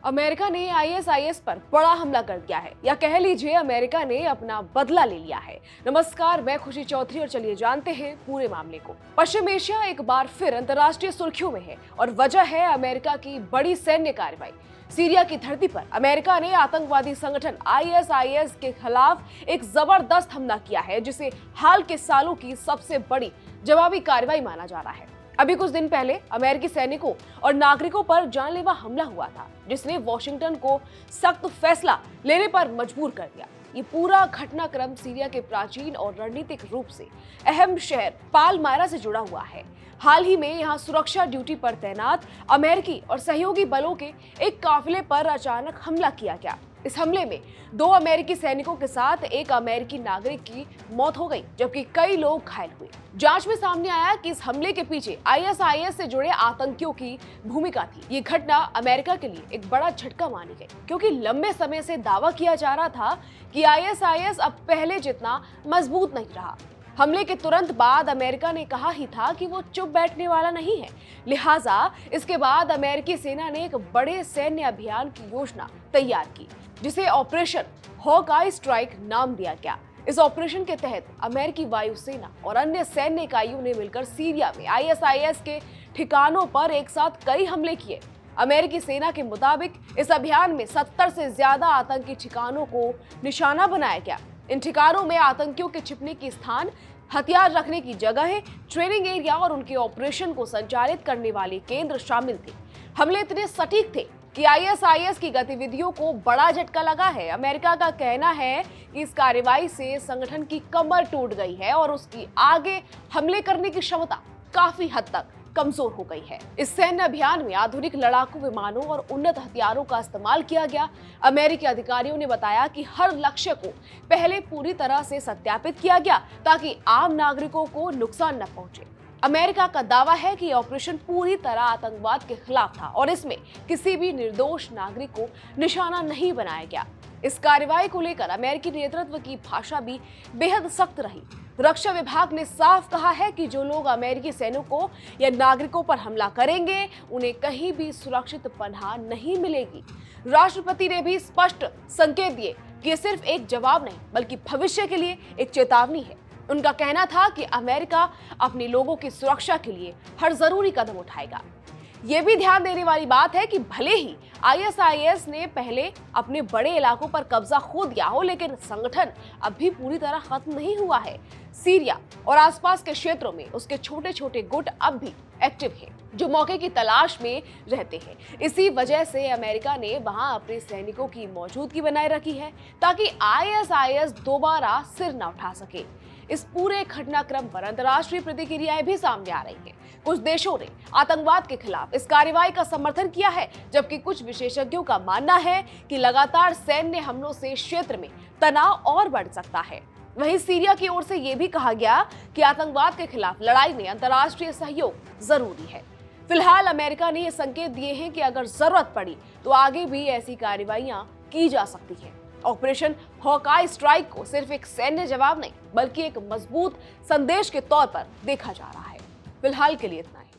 America ने ISIS पर बड़ा हमला कर दिया है, या कह लीजिए अमेरिका ने अपना बदला ले लिया है। नमस्कार, मैं खुशी चौधरी और चलिए जानते हैं पूरे मामले को। पश्चिम एशिया एक बार फिर अंतर्राष्ट्रीय सुर्खियों में है और वजह है अमेरिका की बड़ी सैन्य कार्रवाई। सीरिया की धरती पर अमेरिका ने आतंकवादी संगठन आईएसआईएस के खिलाफ एक जबरदस्त हमला किया है, जिसे हाल के सालों की सबसे बड़ी जवाबी कार्रवाई माना जा रहा है। अभी कुछ दिन पहले अमेरिकी सैनिकों और नागरिकों पर जानलेवा हमला हुआ था, जिसने वॉशिंगटन को सख्त फैसला लेने पर मजबूर कर दिया। ये पूरा घटनाक्रम सीरिया के प्राचीन और रणनीतिक रूप से अहम शहर पालमायरा से जुड़ा हुआ है। हाल ही में यहाँ सुरक्षा ड्यूटी पर तैनात अमेरिकी और सहयोगी बलों के एक काफिले पर अचानक हमला किया गया। इस हमले में 2 अमेरिकी सैनिकों के साथ एक अमेरिकी नागरिक की मौत हो गई, जबकि कई लोग घायल हुए। जांच में सामने आया कि इस हमले के पीछे आईएसआईएस से जुड़े आतंकियों की भूमिका थी। ये घटना अमेरिका के लिए एक बड़ा झटका मानी गई, क्योंकि लंबे समय से दावा किया जा रहा था कि आईएसआईएस अब पहले जितना मजबूत नहीं रहा। हमले के तुरंत बाद अमेरिका ने कहा ही था कि वो चुप बैठने वाला नहीं है। लिहाजा इसके बाद अमेरिकी सेना ने एक बड़े सैन्य अभियान की योजना तैयार की, जिसे ऑपरेशन हॉकआई स्ट्राइक नाम दिया गया। इस ऑपरेशन के तहत अमेरिकी वायुसेना और अन्य सैन्य इकाइयों ने मिलकर सीरिया में आईएसआईएस के ठिकानों पर एक साथ कई हमले किए। अमेरिकी सेना के मुताबिक इस अभियान में 70 से ज्यादा आतंकी ठिकानों को निशाना बनाया गया। इन ठिकानों में आतंकियों के छिपने की स्थान, हथियार रखने की जगह, ट्रेनिंग एरिया और उनके ऑपरेशन को संचालित करने वाले केंद्र शामिल थे। हमले इतने सटीक थे कि आईएसआईएस की गतिविधियों को बड़ा झटका लगा है। अमेरिका का कहना है कि इस कार्रवाई से संगठन की कमर टूट गई है और उसकी आगे हमले करने की क्षमता काफी हद तक कमजोर हो गई है। इस सैन्य अभियान में आधुनिक लड़ाकू विमानों और उन्नत हथियारों का इस्तेमाल किया गया। अमेरिकी अधिकारियों ने बताया कि हर लक्ष्य को पहले पूरी तरह से सत्यापित किया गया, ताकि आम नागरिकों को नुकसान न पहुंचे। अमेरिका का दावा है कि ऑपरेशन पूरी तरह आतंकवाद के खिलाफ था और इसमें किसी भी निर्दोष नागरिक को निशाना नहीं बनाया गया। इस कार्रवाई को लेकर अमेरिकी नेतृत्व की भाषा भी बेहद सख्त रही। रक्षा विभाग ने साफ कहा है कि जो लोग अमेरिकी सैनिकों या नागरिकों पर हमला करेंगे, उन्हें कहीं भी सुरक्षित पनाह नहीं मिलेगी। राष्ट्रपति ने भी स्पष्ट संकेत दिए कि ये सिर्फ एक जवाब नहीं, बल्कि भविष्य के लिए एक चेतावनी है। उनका कहना था कि अमेरिका अपने लोगों की सुरक्षा के लिए हर जरूरी कदम उठाएगा। ये भी ध्यान देने वाली बात है कि भले ही आईएसआईएस ने पहले अपने बड़े इलाकों पर कब्जा खो दिया हो, लेकिन संगठन अभी पूरी तरह खत्म नहीं हुआ है। सीरिया और आसपास के क्षेत्रों में उसके छोटे छोटे गुट अब भी एक्टिव हैं, जो मौके की तलाश में रहते हैं। इसी वजह से अमेरिका ने वहां अपने सैनिकों की मौजूदगी बनाए रखी है, ताकि आईएसआईएस दोबारा सिर न उठा सके। इस पूरे घटनाक्रम पर अंतर्राष्ट्रीय प्रतिक्रियाएं भी सामने आ रही हैं। कुछ देशों ने आतंकवाद के खिलाफ इस कार्रवाई का समर्थन किया है, जबकि कुछ विशेषज्ञों का मानना है कि लगातार सैन्य हमलों से क्षेत्र में तनाव और बढ़ सकता है। वहीं सीरिया की ओर से यह भी कहा गया कि आतंकवाद के खिलाफ लड़ाई में अंतर्राष्ट्रीय सहयोग जरूरी है। फिलहाल अमेरिका ने ये संकेत दिए हैं कि अगर जरूरत पड़ी तो आगे भी ऐसी कार्रवाइयां की जा सकती हैं। ऑपरेशन हॉकआई स्ट्राइक को सिर्फ एक सैन्य जवाब नहीं, बल्कि एक मजबूत संदेश के तौर पर देखा जा रहा है। फिलहाल के लिए इतना ही।